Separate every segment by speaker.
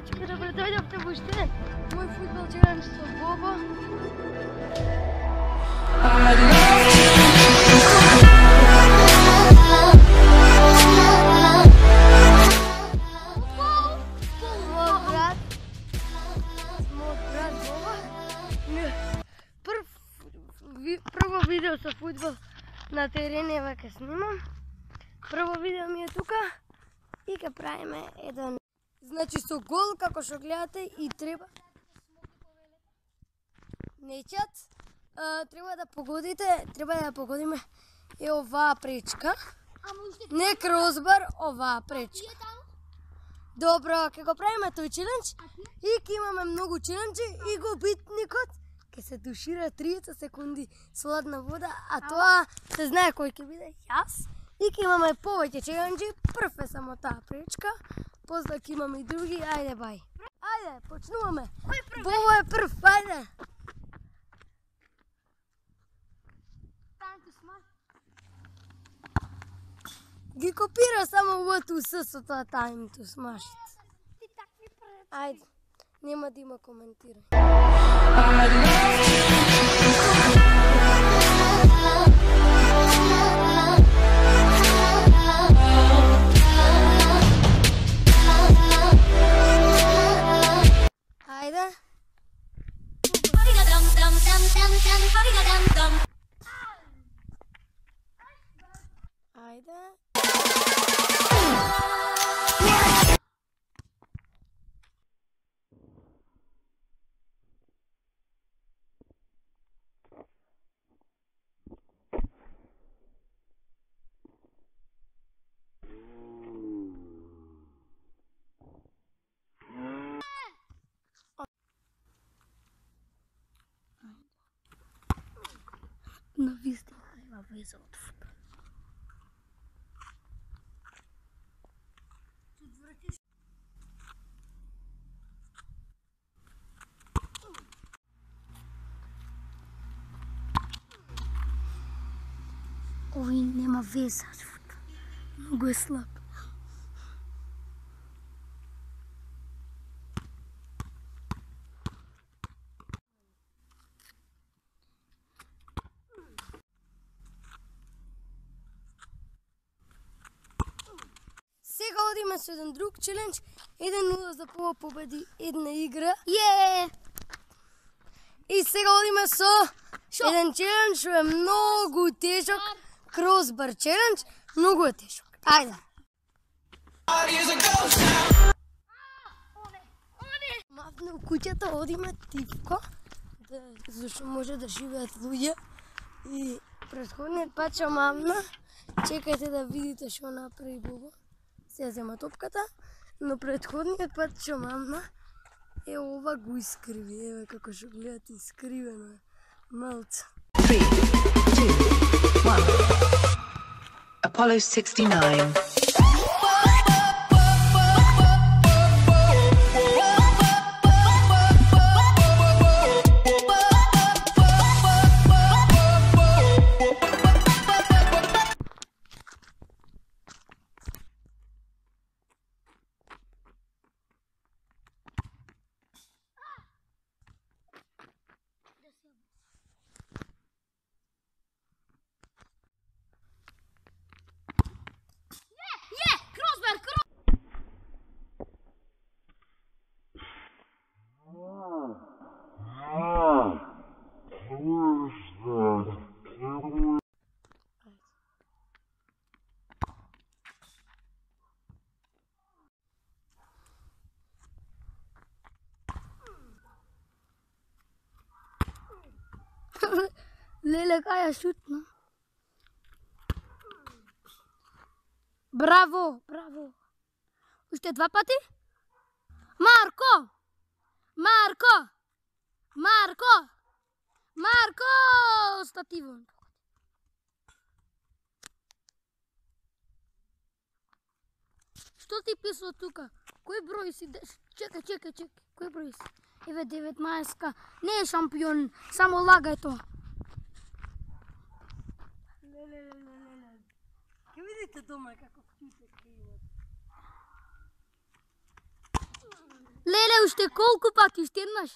Speaker 1: дечки, добре дојдовте во уште мој фудбал челендж со Бобо. Прво видео со фудбал на терен, ева ке снимам. Прво видео ми е тука и ке правиме еден. Значи со гол, како што гледате, и треба нечат, треба да погодиме е оваа пречка. Не кросбар, оваа пречка. Добро, ке го правиме тој челендж и ке имаме многу челенджи и губитникот ке се тушира 30 секунди сладна вода, а тоа се знае кој ќе биде јас. И ке имаме повеќе челенджи, прв е само таа пречка, после ке имаме и други, ајде бај. Ајде, почнуваме. Бобо е прв, ајде. Ги копира само what to say со тоа time to smash it. Ајде, нема да има коментирање. Ајде. Ајде. На вистина има веза од футбол. Овој нема веза од футбол. Многу е слаб. Сега одиме со еден друг челендж, 1-0 за победи една игра. И сега одиме со еден челендж што е многу тежок, кросбар челендж, многу е тежок. Ајде. Мавне у куќата одиме тивко, зашто може да живеат луѓе. И претходниот пат што мавна, чекајте да видите што направи Бобо. Се зема топката, но претходниот пат што мамна е ова го искриви, еве како што гледате искривено е, малце.
Speaker 2: 3, 2, 1. Apollo 69.
Speaker 1: Леле, кај ја шутна. Браво, браво. Уште два пати? Марко! Марко! Марко! Марко! Стативон. Што ти писал тука? Кој број си? Чекај, чекај, чекај. Кој број си? Еве 19-ка. Не е шампион, само лагај тоа. Леле. Ке видите дома како птице ќе имат.
Speaker 3: Чекај, уште колку пати, уште еднаш?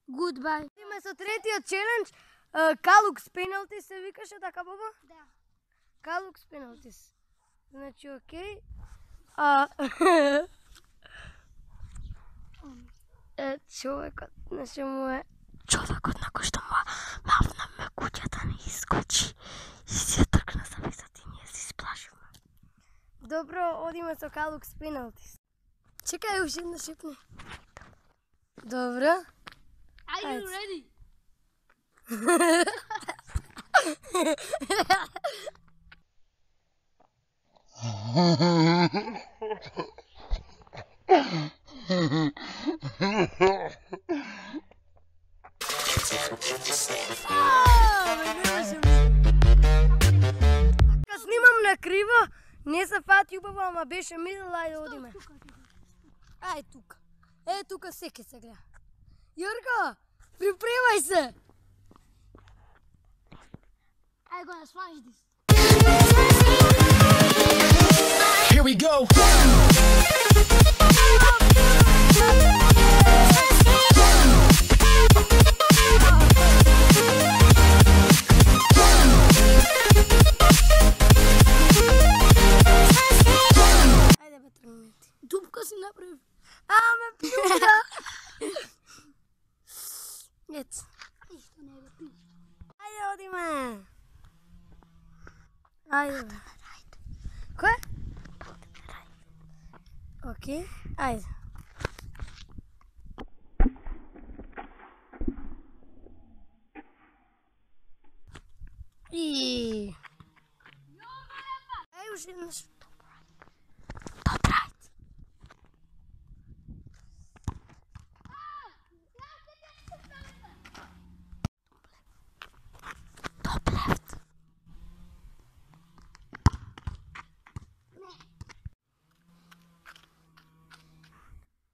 Speaker 3: Goodbye.
Speaker 1: Име со третиот челендж, Калукс пеналти се викаше, така Боба?
Speaker 3: Да.
Speaker 1: Калукс пеналтис. Значи, окей. Човекот, значи му е... Човекот на кој што му мавна ме куќата не искочи и се тргна за висот и ние се исплашивме. Добро, одиме со Калукс пеналтис. Чекај, уште една шепне. Добро.
Speaker 3: Are you ready?
Speaker 1: Ка снимам на криво, не се фати убаво, ама беше мило, ајде одиме. Ај тука. Тука секи се гледа. Јорко, припремај се!
Speaker 3: I'm gonna smash this.
Speaker 4: Here we go.
Speaker 1: Ајде бе тргнете.
Speaker 3: Дупка си направи.
Speaker 1: Ме плюка! Ето.
Speaker 3: Ништо не го пиш.
Speaker 1: Ајде одиме. Ајде бе. Кој? Окей, ајде. И... Ај, уште еднаш. Добра, ајде. Top left.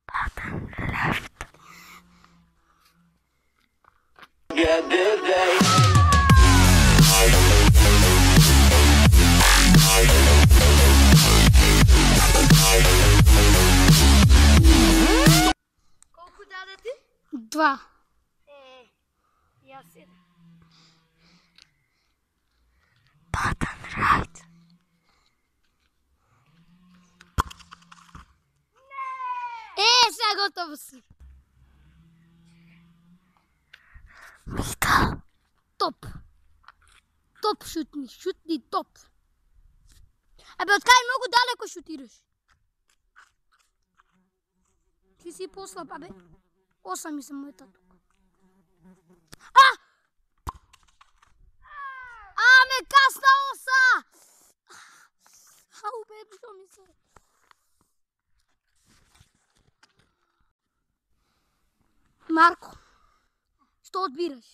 Speaker 1: Bottom left. Колку даде ти?
Speaker 3: 2.
Speaker 1: Јас еден.
Speaker 3: Button right. Сега готово си.
Speaker 1: Митал.
Speaker 3: Топ. Топ шутни, шутни топ. Абе, откај многу далеко шутираш? Ти си послаб, абе. 8 ми се мојата тука. Ме касна оса! Ау, бе, што ми се... Марко, што одбираш?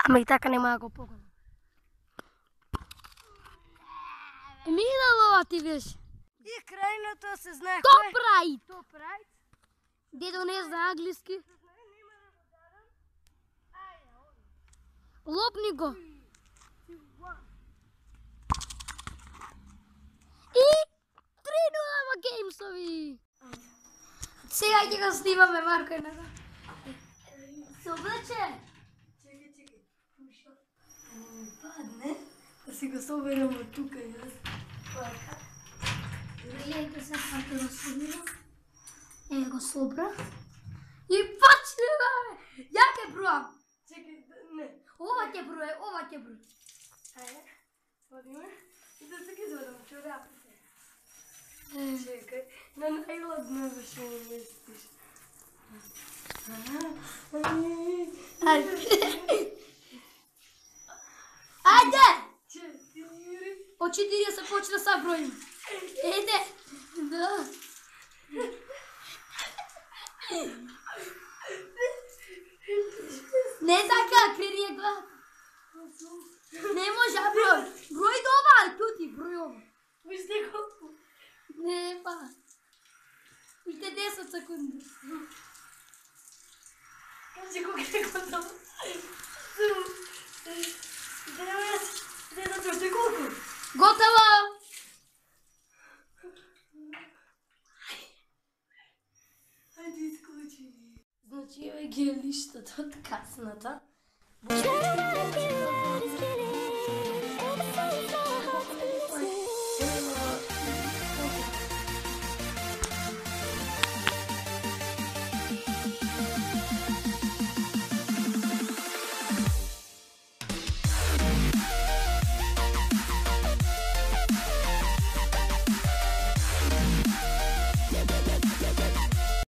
Speaker 1: Ама и така нема да го погодам.
Speaker 3: Милава ти беше.
Speaker 1: И крајното се знае
Speaker 3: Топ рајт.
Speaker 1: Топ рајт.
Speaker 3: Дедо не знае англиски. Лопни го. И 3-0 во геймсови. Сега ќе го снимаме, Марко, еднага. Се облече.
Speaker 1: Чекај. Пуша. Не ми падне. Да си го соберам од тука јас. Така.
Speaker 3: Лејте се пак го собира. Го собра. И почне, бе. Ја ке броам.
Speaker 1: Чекај, не.
Speaker 3: Ова ќе броje, ова ќе броje.
Speaker 1: Ајде. Одиме. И да се ги зодам чорапите. Чекај. На најладно беше ми местиш.
Speaker 3: Ајде!
Speaker 1: 4.
Speaker 3: Од 4 се почна са броим. Еде. Да. Не така, крени е глад. Не може, број. Број до ова, тути, број ова.
Speaker 1: Уште колку?
Speaker 3: Не, па. Уште 10 секунди.
Speaker 1: Кажи колку е готово. 9, уште колку?
Speaker 3: Готово!
Speaker 1: ги е лиштото од касната.